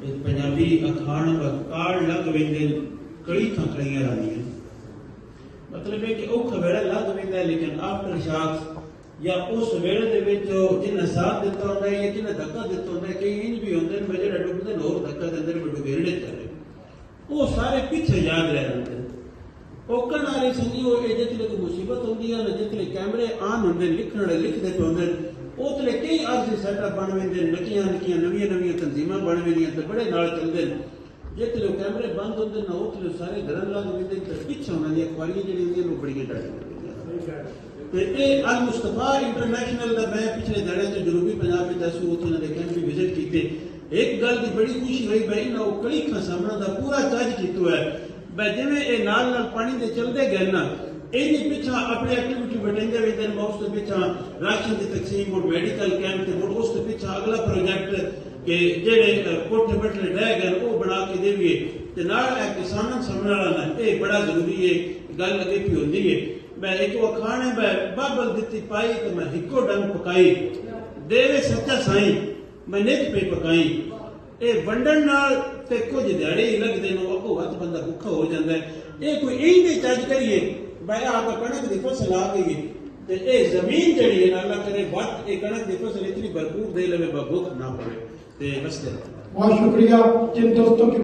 पंजाबी अखाण काड़ लग वेंदे कई थां कड़ियां रानियां मतलब है कि औखा वेड़ा लग वेंदा है लेकिन आफ्टर शॉक्स या उस वेड़े दे विच जिन्हें साथ दिता होंदा है या जिन्हें धक्का दिता होंदा है कई इंज भी होंदे ने मैं जेड़ा डुबदे ने होर धक्का दिंदे ने मैं डुबेरड़े चले वो सारे पीछे याद रह रहे ओकन वाले संगी वो जितने कोई मुसीबत होंदी है ना जितने कैमरे ऑन होंदे लिखण वाले लिखदे होंदे उतले कई अर्ज सेटअप बन वेंदे निक्कियां निक्कियां नवीं नवीं तंजीमां बन वेंदियां ते बड़े नाल चलदे जितने कैमरे बंद होंदे ना उतले सारे घरन लग वेंदे ते पिछे उन्हां दी अखबारियां जेहड़ी होंदियां वो बड़ियां डट ते ये अल मुस्तफा इंटरनेशनल दा मैं पिछले दिहाड़े च जनूबी पंजाब विच दसू उत्थे उन्हां दे कैंप भी विजिट कीते एक गल दी बड़ी खुशी हुई भाई ना वो कड़ी खां सामना दा पूरा चार्ज कीतो है भाई जिवें ये नाल नाल पानी दे चलदे गए ना इन्हीं पिछा अपनी एक्टिविटी बटेंदे वेंदे ने उस पिछा राशन की तकसीम और मेडिकल कैंप ते उस पिछा अगला प्रोजेक्ट के जेड़े कोठे बटले रह गए वो बना के देविए ते नाल किसानां समझण वाला ना ये बड़ा जरूरी है गल अगे भी होंदी है मैं एक अखाण है मैं बाबल दित्ती पाई तो मैं हिको डंग पकाई देवे सच्चा साईं मैं नित पे पकाई ये वंडन नाल ते कुछ दिहाड़े ही लगदे ने अगो हथ बंदा भुखा हो जांदा है ये कोई इंज चज करिए भाई आप कणक की फसल आ गई ते ये जमीन जड़ी है अल्लाह करे वत ये कणक की फसल इतनी भरपूर दे लवे भूख ना पड़े ते बस बहुत शुक्रिया जिन दोस्तों की